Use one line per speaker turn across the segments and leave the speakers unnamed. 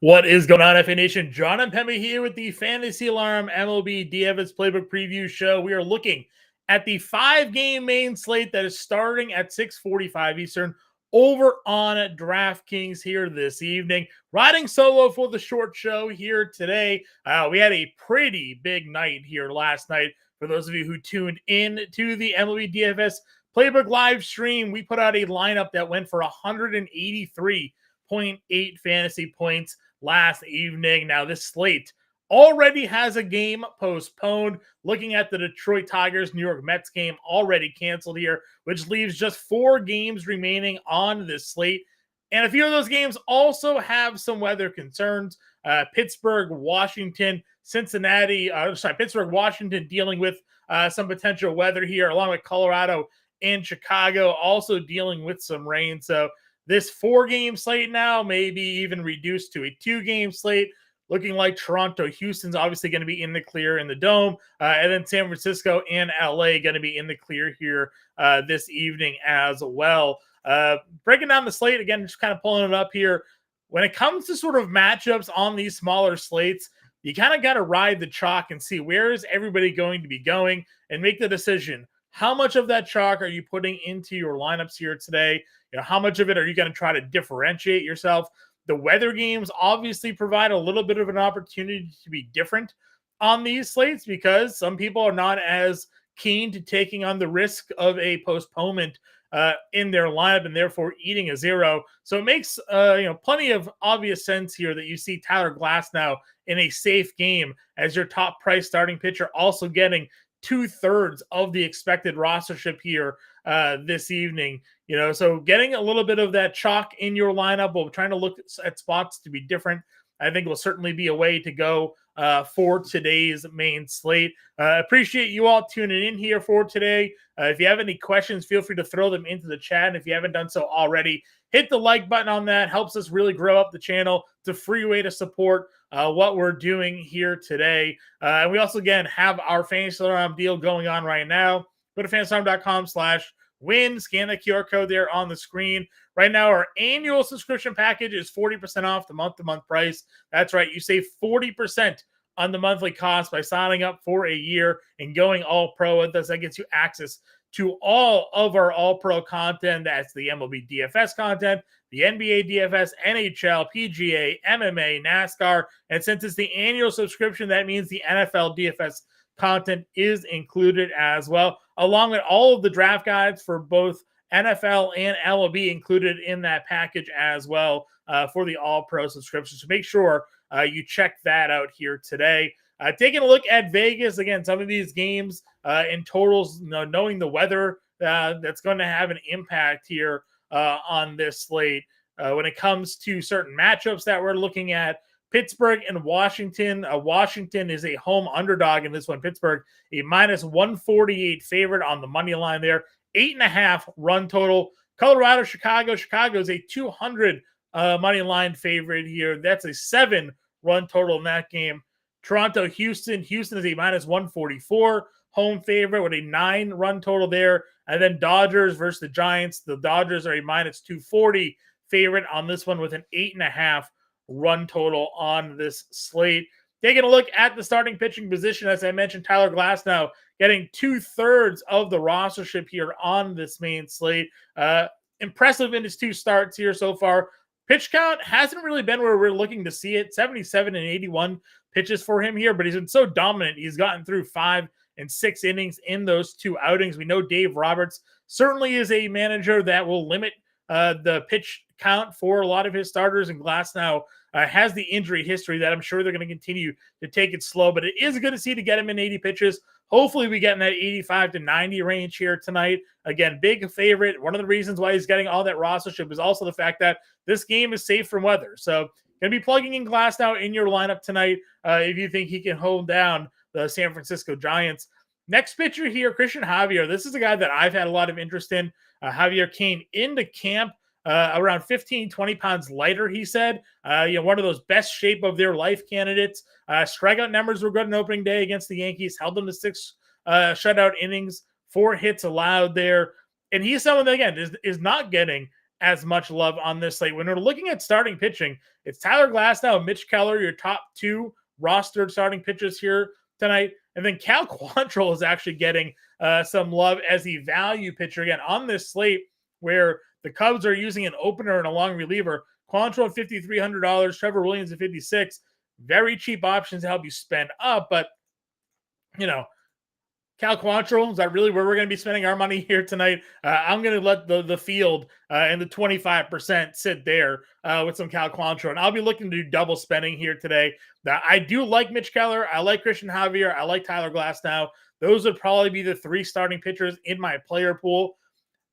What is going on, FA Nation? John Impemba here with the Fantasy Alarm MLB DFS Playbook Preview Show. We are looking at the 5-game main slate that is starting at 6:45 Eastern over on DraftKings here this evening. Riding solo for the short show here today. We had a pretty big night here last night. For those of you who tuned in to the MLB DFS Playbook live stream, we put out a lineup that went for 183.8 fantasy points last evening. Now, this slate already has a game postponed. Looking at the Detroit Tigers, New York Mets game already canceled here, which leaves just 4 games remaining on this slate. And a few of those games also have some weather concerns. Pittsburgh, Washington, Pittsburgh, Washington dealing with some potential weather here, along with Colorado and Chicago also dealing with some rain. So this 4-game slate now may be even reduced to a 2-game slate, looking like Toronto, Houston's obviously going to be in the clear in the Dome, and then San Francisco and LA going to be in the clear here this evening as well. Breaking down the slate, again, just kind of pulling it up here. When it comes to sort of matchups on these smaller slates, you kind of got to ride the chalk and see where is everybody going to be going and make the decision. How much of that chalk are you putting into your lineups here today? How much of it are you going to try to differentiate yourself? The weather games obviously provide a little bit of an opportunity to be different on these slates because some people are not as keen to taking on the risk of a postponement in their lineup and therefore eating a zero. So it makes plenty of obvious sense here that you see Tyler Glasnow in a safe game as your top price starting pitcher, also getting 2/3 of the expected rostership here this evening. So getting a little bit of that chalk in your lineup while trying to look at spots to be different, I think will certainly be a way to go for today's main slate. Appreciate you all tuning in here for today. If you have any questions, feel free to throw them into the chat. And if you haven't done so already, hit the like button on that. Helps us really grow up the channel. It's a free way to support what we're doing here today. And we also, again, have our Fantasy Alarm deal going on right now. Go to fantasyalarm.com/win. Scan the QR code there on the screen. Right now, our annual subscription package is 40% off the month-to-month price. That's right. You save 40% on the monthly cost by signing up for a year and going all pro with us. That gets you access to all of our all-pro content. That's the MLB DFS content, the NBA DFS, NHL, PGA, MMA, NASCAR. And since it's the annual subscription, that means the NFL DFS content is included as well, along with all of the draft guides for both NFL and MLB included in that package as well for the all-pro subscription. So make sure you check that out here today. Taking a look at Vegas, again, some of these games in totals, knowing the weather that's going to have an impact here on this slate. When it comes to certain matchups that we're looking at, Pittsburgh and Washington. Washington is a home underdog in this one. Pittsburgh, a -148 favorite on the money line there. 8.5 run total. Colorado, Chicago. Chicago is a 200 money line favorite here. That's a 7 run total in that game. Toronto, Houston. Houston is a -144 home favorite with a 9 run total there. And then Dodgers versus the Giants. The Dodgers are a -240 favorite on this one with an 8.5 run total on this slate. Taking a look at the starting pitching position, as I mentioned, Tyler Glasnow getting 2/3 of the rostership here on this main slate. Impressive in his 2 starts here so far. Pitch count hasn't really been where we're looking to see it. 77 and 81 pitches for him here, but he's been so dominant. He's gotten through 5 and 6 innings in those 2 outings. We know Dave Roberts certainly is a manager that will limit the pitch count for a lot of his starters, and Glasnow has the injury history that I'm sure they're going to continue to take it slow, but it is good to see to get him in 80 pitches. Hopefully we get in that 85 to 90 range here tonight. Again, big favorite. One of the reasons why he's getting all that rostership is also the fact that this game is safe from weather. So going to be plugging in Glasnow in your lineup tonight if you think he can hold down the San Francisco Giants. Next pitcher here, Christian Javier. This is a guy that I've had a lot of interest in. Javier came into camp around 15, 20 pounds lighter, he said. One of those best shape of their life candidates. Strikeout numbers were good on opening day against the Yankees. Held them to 6 shutout innings, 4 hits allowed there. And he's someone that, again, is not getting as much love on this slate. When we're looking at starting pitching, it's Tyler Glasnow, Mitch Keller, your top two rostered starting pitchers here tonight. And then Cal Quantrill is actually getting some love as the value pitcher again on this slate where the Cubs are using an opener and a long reliever. Quantrill at $5,300, Trevor Williams at $56. Very cheap options to help you spend up, but Cal Quantrill, is that really where we're going to be spending our money here tonight? I'm going to let the field and the 25% sit there with some Cal Quantrill, and I'll be looking to do double spending here today. I do like Mitch Keller. I like Christian Javier. I like Tyler Glasnow. Those would probably be the three starting pitchers in my player pool.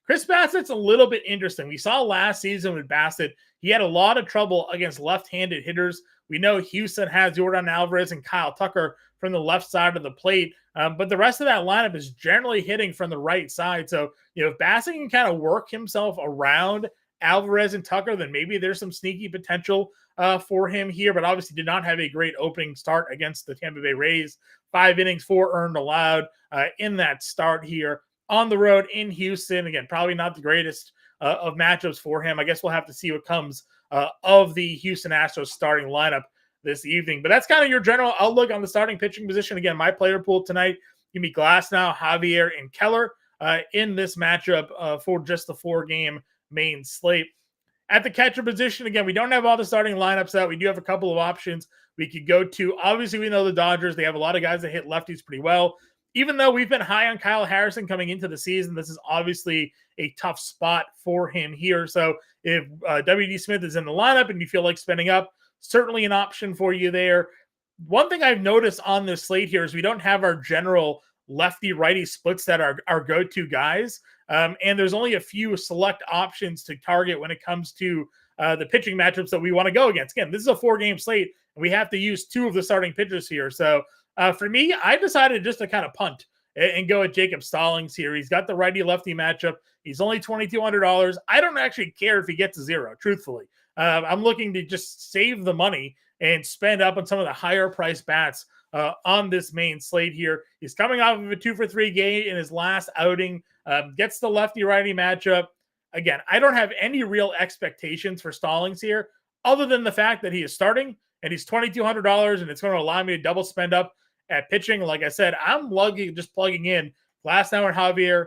Chris Bassett's a little bit interesting. We saw last season with Bassett, he had a lot of trouble against left-handed hitters. We know Houston has Jordan Alvarez and Kyle Tucker from the left side of the plate, but the rest of that lineup is generally hitting from the right side. So, if Bassett can kind of work himself around Alvarez and Tucker, then maybe there's some sneaky potential for him here, but obviously did not have a great opening start against the Tampa Bay Rays. 5 innings, 4 earned allowed in that start here on the road in Houston. Again, probably not the greatest of matchups for him. I guess we'll have to see what comes of the Houston Astros starting lineup this evening. But that's kind of your general outlook on the starting pitching position. Again, my player pool tonight, give me Glasnow, Javier, and Keller in this matchup for just the 4-game main slate. At the catcher position, again, we don't have all the starting lineups out. We do have a couple of options we could go to. Obviously, we know the Dodgers, they have a lot of guys that hit lefties pretty well. Even though we've been high on Kyle Harrison coming into the season, this is obviously a tough spot for him here. So if W.D. Smith is in the lineup and you feel like spending up, certainly an option for you there. One thing I've noticed on this slate here is we don't have our general lefty-righty splits that are our go-to guys. And there's only a few select options to target when it comes to the pitching matchups that we want to go against. Again, this is a 4-game slate, and we have to use 2 of the starting pitchers here. So for me, I decided just to kind of punt and go with Jacob Stallings here. He's got the righty-lefty matchup. He's only $2,200. I don't actually care if he gets a 0, truthfully. I'm looking to just save the money and spend up on some of the higher-priced bats on this main slate here. He's coming off of a 2-for-3 game in his last outing. Gets the lefty-righty matchup. Again, I don't have any real expectations for Stallings here other than the fact that he is starting and he's $2,200 and it's going to allow me to double spend up at pitching. Like I said, I'm just plugging in Glasnow and Javier.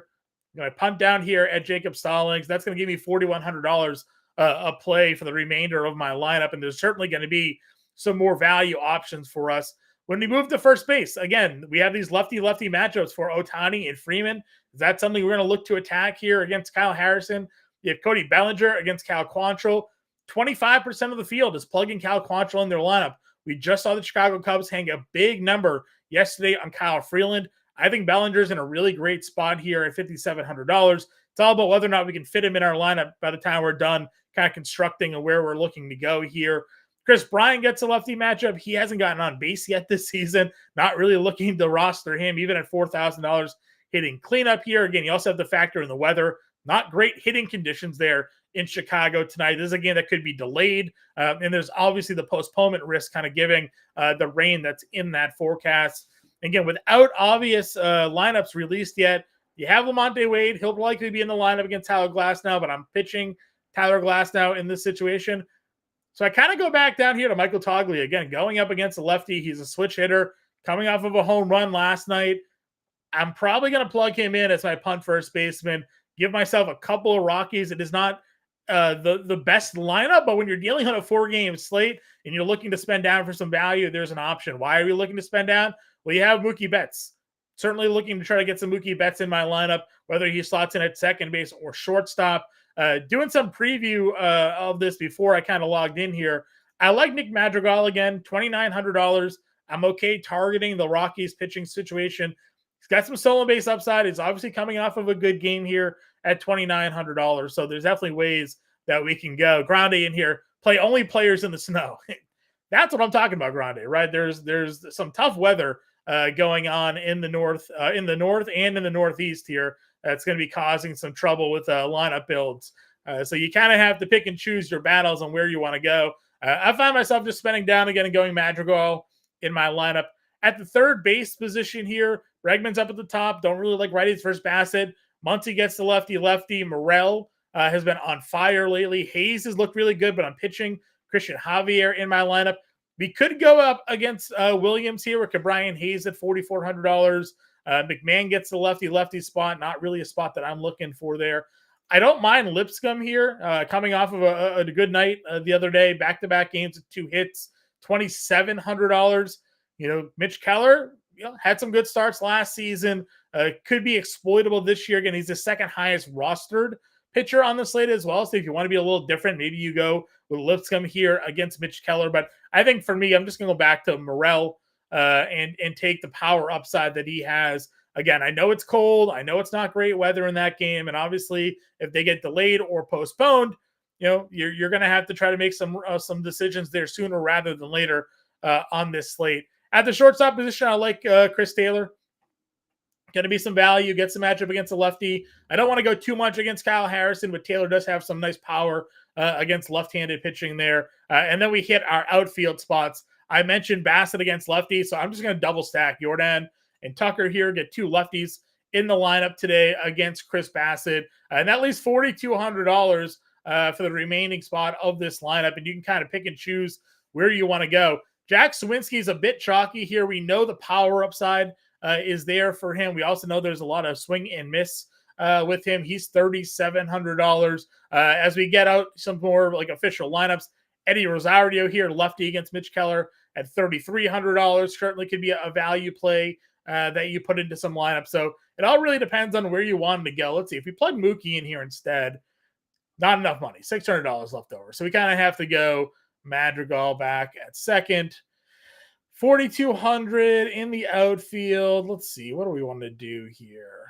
I'm going to punt down here at Jacob Stallings. That's going to give me $4,100 a play for the remainder of my lineup. And there's certainly going to be some more value options for us. When we move to first base, again, we have these lefty-lefty matchups for Ohtani and Freeman. Is that something we're going to look to attack here against Kyle Harrison? You have Cody Bellinger against Cal Quantrill. 25% of the field is plugging Cal Quantrill in their lineup. We just saw the Chicago Cubs hang a big number yesterday on Kyle Freeland. I think Bellinger's in a really great spot here at $5,700. It's all about whether or not we can fit him in our lineup by the time we're done kind of constructing and where we're looking to go here. Chris Bryant gets a lefty matchup. He hasn't gotten on base yet this season. Not really looking to roster him, even at $4,000 hitting cleanup here. Again, you also have to factor in the weather. Not great hitting conditions there in Chicago tonight. This is a game that could be delayed. And there's obviously the postponement risk kind of giving the rain that's in that forecast. Again, without obvious lineups released yet, you have Lamonte Wade. He'll likely be in the lineup against Tyler Glasnow, but I'm pitching Tyler Glasnow in this situation. So I kind of go back down here to Michael Toglia. Again, going up against a lefty. He's a switch hitter coming off of a home run last night. I'm probably going to plug him in as my punt first baseman, give myself a couple of Rockies. It is not the best lineup, but when you're dealing on a 4-game slate and you're looking to spend down for some value, there's an option. Why are we looking to spend down? Well, you have Mookie Betts. Certainly looking to try to get some Mookie Betts in my lineup, whether he slots in at second base or shortstop. Doing some preview of this before I kind of logged in here. I like Nick Madrigal again, $2,900. I'm okay targeting the Rockies pitching situation. He's got some stolen base upside. He's obviously coming off of a good game here at $2,900. So there's definitely ways that we can go. Grande in here, play only players in the snow. That's what I'm talking about, Grande, right? There's some tough weather going on in the north and in the northeast here. That's going to be causing some trouble with lineup builds. So you kind of have to pick and choose your battles on where you want to go. I find myself just spending down again and going Madrigal in my lineup. At the third base position here, Bregman's up at the top. Don't really like righties versus Bassett. Muncy gets the lefty. Morel has been on fire lately. Hayes has looked really good, but I'm pitching Christian Javier in my lineup. We could go up against Williams here with Brian Hayes at $4,400. McMahon gets the lefty spot, not really a spot that I'm looking for there. I don't mind Lipscomb here, coming off of a good night the other day, back-to-back games with 2 hits, $2,700. Mitch Keller, had some good starts last season. Could be exploitable this year. Again, he's the second highest rostered pitcher on the slate as well. So if you want to be a little different, maybe you go with Lipscomb here against Mitch Keller. But I think for me, I'm just going to go back to Morel and take the power upside that he has. Again, I know it's cold. I know it's not great weather in that game. And obviously, if they get delayed or postponed, you're going to have to try to make some decisions there sooner rather than later on this slate. At the shortstop position, I like Chris Taylor. Going to be some value, get some matchup against a lefty. I don't want to go too much against Kyle Harrison, but Taylor does have some nice power against left-handed pitching there. And then we hit our outfield spots. I mentioned Bassett against lefties, so I'm just going to double stack Jordan and Tucker here, get 2 lefties in the lineup today against Chris Bassett. And that leaves $4,200 for the remaining spot of this lineup. And you can kind of pick and choose where you want to go. Jack Sawinski is a bit chalky here. We know the power upside is there for him. We also know there's a lot of swing and miss with him. He's $3,700. As we get out some more like official lineups, Eddie Rosario here, lefty against Mitch Keller at $3,300. Certainly could be a value play that you put into some lineups. So it all really depends on where you want him to go. Let's see. If we plug Mookie in here instead, not enough money, $600 left over. So we kind of have to go Madrigal back at second. 4,200 in the outfield. Let's see. What do we want to do here?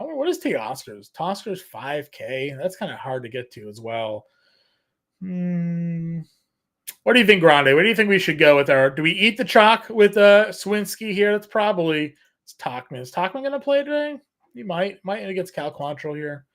What is Teoscar's? Teoscar's 5K. That's kind of hard to get to as well. What do you think, Grande? What do you think we should go with our? Do we eat the chalk with Sawinski here? That's probably it's Tauchman. Is Tauchman going to play today? He might against Cal Quantrill here.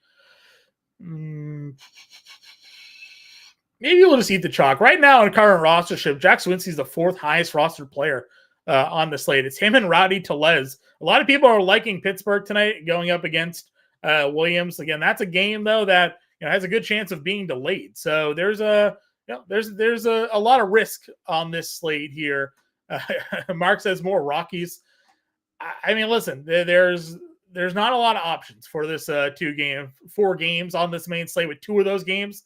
Maybe we'll just eat the chalk. Right now in current rostership, Jack Sawinski is the 4th highest rostered player on the slate. It's him and Rowdy Tellez. A lot of people are liking Pittsburgh tonight, going up against Williams. Again, that's a game though that has a good chance of being delayed. So there's a lot of risk on this slate here. Mark says more Rockies. I mean, listen, there's not a lot of options for this 4 games on this main slate, with 2 of those games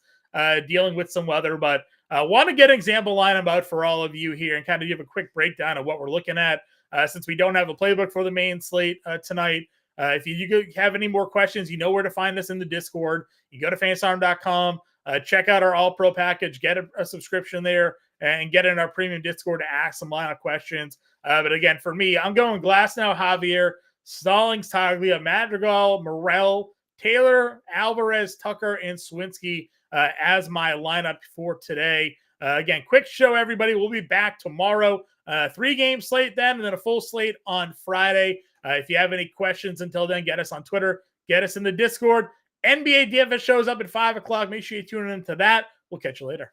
dealing with some weather. But want to get an example lineup out for all of you here and kind of give a quick breakdown of what we're looking at since we don't have a playbook for the main slate tonight. If you have any more questions, you know where to find us in the Discord. You go to fansarm.com, check out our All-Pro package, get a subscription there, and get in our premium Discord to ask some lineup questions. But again, for me, I'm going Glasnow, Javier, Stallings, Taglia, Madrigal, Morel, Taylor, Alvarez, Tucker, and Sawinski as my lineup for today. Again, quick show, everybody. We'll be back tomorrow. 3-game slate then, and then a full slate on Friday. If you have any questions until then, get us on Twitter, get us in the Discord. NBA DFS shows up at 5 o'clock. Make sure you tune in to that. We'll catch you later.